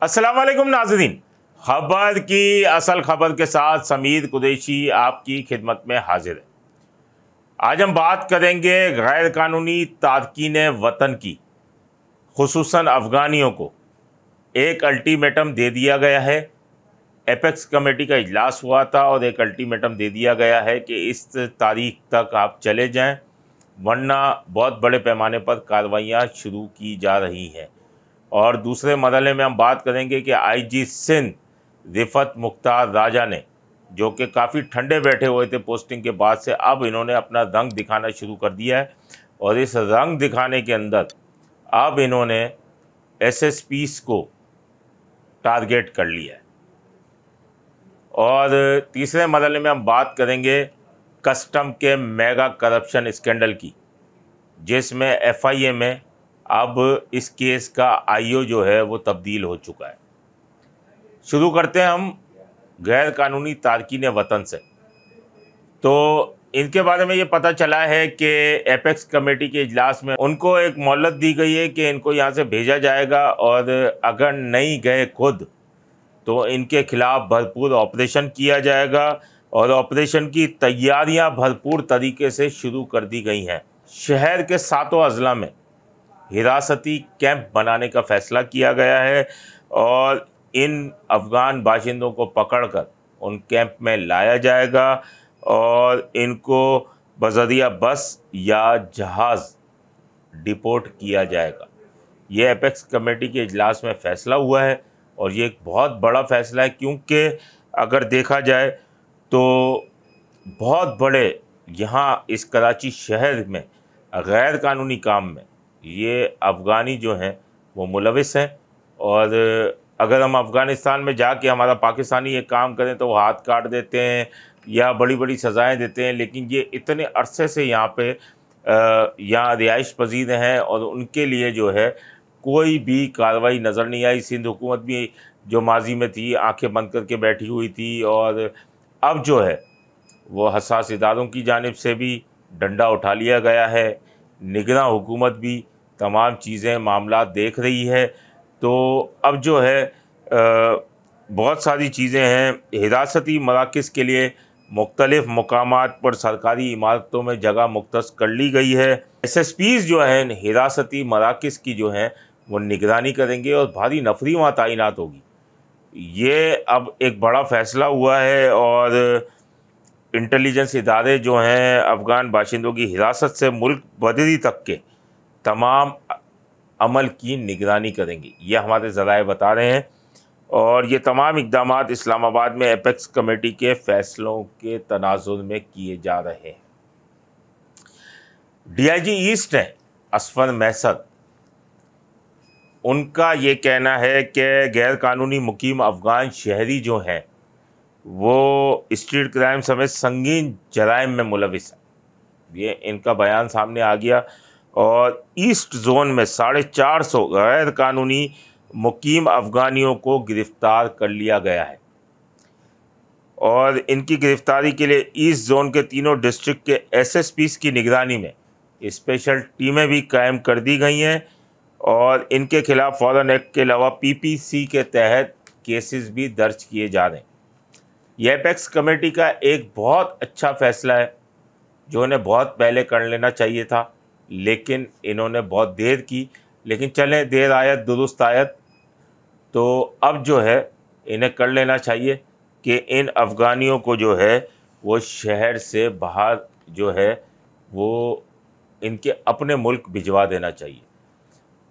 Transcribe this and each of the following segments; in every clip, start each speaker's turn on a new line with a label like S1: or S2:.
S1: अस्सलाम वालेकुम नाज़रीन, खबर की असल खबर के साथ समीर कुरैशी आपकी खिदमत में हाजिर है। आज हम बात करेंगे गैर कानूनी तारकीन वतन की, खुसूसन अफ़गानियों को एक अल्टीमेटम दे दिया गया है। एपेक्स कमेटी का इजलास हुआ था और एक अल्टीमेटम दे दिया गया है कि इस तारीख तक आप चले जाएं, वरना बहुत बड़े पैमाने पर कार्रवाइयाँ शुरू की जा रही हैं। और दूसरे मरहले में हम बात करेंगे कि आईजी सिंध रिफत मुख्तार राजा ने, जो कि काफ़ी ठंडे बैठे हुए थे पोस्टिंग के बाद से, अब इन्होंने अपना रंग दिखाना शुरू कर दिया है। और इस रंग दिखाने के अंदर अब इन्होंने एसएसपीस को टारगेट कर लिया है। और तीसरे मरहले में हम बात करेंगे कस्टम के मेगा करप्शन स्कैंडल की, जिसमें एफआईए में अब इस केस का आईओ जो है वो तब्दील हो चुका है। शुरू करते हैं हम गैर कानूनी तारकीन वतन से। तो इनके बारे में ये पता चला है कि एपेक्स कमेटी के इजलास में उनको एक मोहलत दी गई है कि इनको यहाँ से भेजा जाएगा और अगर नहीं गए खुद तो इनके खिलाफ भरपूर ऑपरेशन किया जाएगा। और ऑपरेशन की तैयारियाँ भरपूर तरीके से शुरू कर दी गई हैं। शहर के 7 अजला में हिरासती कैंप बनाने का फ़ैसला किया गया है और इन अफ़गान बाशिंदों को पकड़कर उन कैंप में लाया जाएगा और इनको बज़रिया बस या जहाज़ डिपोर्ट किया जाएगा। ये एपेक्स कमेटी के इजलास में फ़ैसला हुआ है और ये एक बहुत बड़ा फ़ैसला है, क्योंकि अगर देखा जाए तो बहुत बड़े यहाँ इस कराची शहर में गैर कानूनी काम में ये अफ़गानी जो हैं वो मुलविस हैं। और अगर हम अफ़गानिस्तान में जाके हमारा पाकिस्तानी ये काम करें तो वो हाथ काट देते हैं या बड़ी बड़ी सज़ाएं देते हैं, लेकिन ये इतने अरसे से यहाँ पे यहाँ रिहाइश पजीर हैं और उनके लिए जो है कोई भी कार्रवाई नज़र नहीं आई। सिंध हुकूमत भी जो माजी में थी आंखें बंद करके बैठी हुई थी और अब जो है वो हसास इदारों की जानिब से भी डंडा उठा लिया गया है। निगरां हुकूमत भी तमाम चीज़ें मामला देख रही है। तो अब जो है बहुत सारी चीज़ें हैं। हिरासती मराकज़ के लिए मुख्तलिफ़ मकामात पर सरकारी इमारतों में जगह मुख्तस कर ली गई है। एसएसपीज़ जो हैं हिरासती मराकज़ की जो हैं वो निगरानी करेंगे और भारी नफरी वहाँ तैनात होगी। ये अब एक बड़ा फ़ैसला हुआ है और इंटेलिजेंस इदारे जो हैं अफ़गान बाशिंदों की हिरासत से मुल्क बदरी तक के तमाम अमल की निगरानी करेंगे, ये हमारे ज़राए बता रहे हैं। और ये तमाम इक़दामात इस्लामाबाद में एपेक्स कमेटी के फ़ैसलों के तनाज़ुर में किए जा रहे हैं। डीआईजी ईस्ट हैं असफर महसद, उनका ये कहना है कि गैर कानूनी मुकीम अफ़गान शहरी जो हैं वो स्ट्रीट क्राइम समेत संगीन जराइम में मुलविस हैं। ये इनका बयान सामने आ गया और ईस्ट जोन में 450 गैर कानूनी मुकीम अफ़गानियों को गिरफ़्तार कर लिया गया है। और इनकी गिरफ़्तारी के लिए ईस्ट जोन के तीनों डिस्ट्रिक्ट के एसएसपीज़ की निगरानी में स्पेशल टीमें भी कायम कर दी गई हैं और इनके खिलाफ़ फॉरेन एक्ट के अलावा पीपीसी के तहत केसेस भी दर्ज किए जा रहे हैं। यह एपेक्स कमेटी का एक बहुत अच्छा फ़ैसला है जो इन्हें बहुत पहले कर लेना चाहिए था, लेकिन इन्होंने बहुत देर की। लेकिन चलें, देर आयत दुरुस्त आयत। तो अब जो है इन्हें कर लेना चाहिए कि इन अफ़गानियों को जो है वो शहर से बाहर जो है वो इनके अपने मुल्क भिजवा देना चाहिए।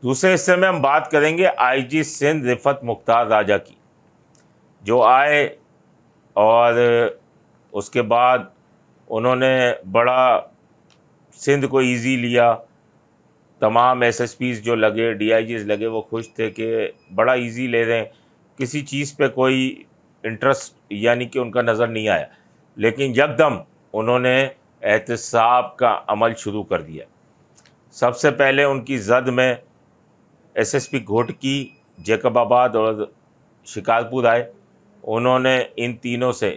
S1: दूसरे हिस्से में हम बात करेंगे आईजी सिंध रिफत मुख्तार राजा की, जो आए और उसके बाद उन्होंने बड़ा सिंध को इजी लिया। तमाम एसएसपीज़ जो लगे, डीआईजीज़ लगे, वो खुश थे कि बड़ा इजी ले रहे हैं, किसी चीज़ पे कोई इंटरेस्ट यानी कि उनका नज़र नहीं आया। लेकिन यकदम उन्होंने एहतसाब का अमल शुरू कर दिया। सबसे पहले उनकी जद में एसएसपी घोटकी, जैकबाबाद और शिकारपुर आए। उन्होंने इन तीनों से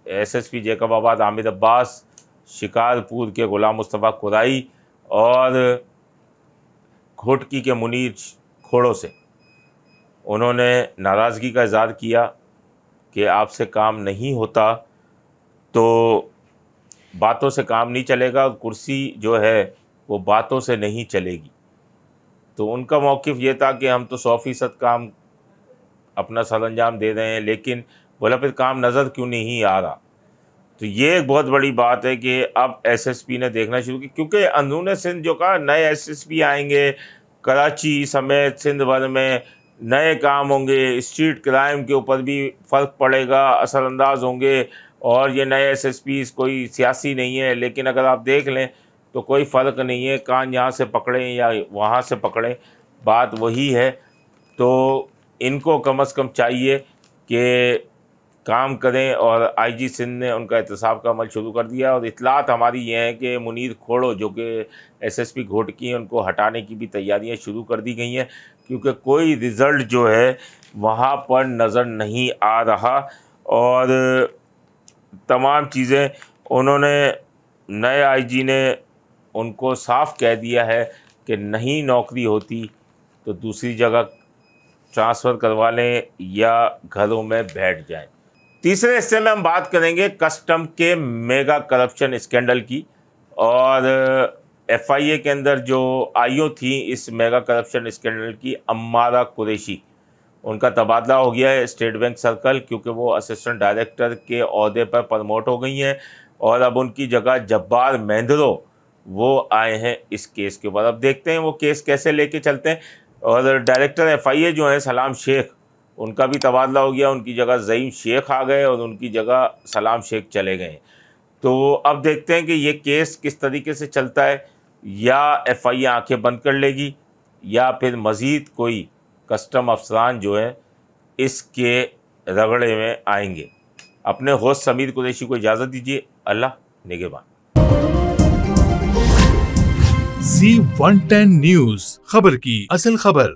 S1: एसएसपी जैकबाबाद आमिर अब्बास, शिकारपुर के गुलाम मुस्तफ़ा कुराई और घोटकी के मुनीर खोड़ों से انہوں نے ناراضگی کا اظہار کیا کہ آپ سے کام نہیں ہوتا تو باتوں سے کام نہیں چلے گا، اور کرسی جو ہے وہ باتوں سے نہیں چلے گی۔ تو ان کا موقف یہ تھا کہ ہم تو 100% کام اپنا سر انجام دے رہے ہیں، لیکن بولا پھر کام نظر کیوں نہیں آ رہا۔ تو یہ ایک بہت بڑی بات ہے کہ اب ایس ایس پی نے دیکھنا شروع کی، کیونکہ اندرون سندھ جو کہا نئے ایس ایس پی آئیں گے، کراچی سمیت سندھ بھر میں نئے کام ہوں گے، اسٹریٹ کرائم کے اوپر بھی فرق پڑے گا، اثر انداز ہوں گے، اور یہ نئے ایس ایس پیز کوئی سیاسی نہیں ہے، لیکن اگر آپ دیکھ لیں تو کوئی فرق نہیں ہے، کان یہاں سے پکڑیں یا وہاں سے پکڑیں، بات وہی ہے۔ تو ان کو کم از کم چاہیے کہ کام کریں، اور آئی جی سندھ نے ان کا احتساب کا عمل شروع کر دیا، اور اطلاعات ہماری یہ ہیں کہ منیر کھوڑو جو کہ ایس ایس پی گھوٹکی ہیں، ان کو ہٹانے کی بھی تیاریاں شروع کر دی گئی ہیں، کیونکہ کوئی رزلٹ جو ہے وہاں پر نظر نہیں آ رہا، اور تمام چیزیں انہوں نے نئے آئی جی نے ان کو صاف کہہ دیا ہے کہ نہیں نوکری ہوتی تو دوسری جگہ ٹرانسفر کروا لیں یا گھروں میں بیٹھ جائیں۔ تیسرے حصے میں ہم بات کریں گے کسٹم کے میگا کرپشن اسکینڈل کی، اور ایف آئی اے کے اندر جو آئی او تھیں اس میگا کرپشن اسکینڈل کی، امارہ قریشی، ان کا تبادلہ ہو گیا ہے اسٹیٹ بینک سرکل، کیونکہ وہ اسسٹنٹ ڈائریکٹر کے عہدے پر پروموٹ ہو گئی ہیں، اور اب ان کی جگہ جبار مہندرو وہ آئے ہیں اس کیس کے بعد۔ اب دیکھتے ہیں وہ کیس کیسے لے کے چلتے ہیں۔ اور ڈائریکٹر ایف آئی اے جو ہیں سلام شیخ، ان کا بھی تبادلہ ہو گیا، ان کی جگہ زعیم شیخ آ گئے اور ان کی جگہ سلام شیخ چلے گئے۔ تو اب دیکھتے ہیں کہ یہ کیس کس طریقے سے چلتا ہے، یا ایف آئی اے آنکھیں بند کر لے گی، یا پھر مزید کوئی کسٹم افسران جو ہیں اس کے رگڑے میں آئیں گے۔ اپنے ہوسٹ سمیر قریشی کو اجازت دیجیے، اللہ نگہبان۔
S2: Z110 نیوز، خبر کی اصل خبر۔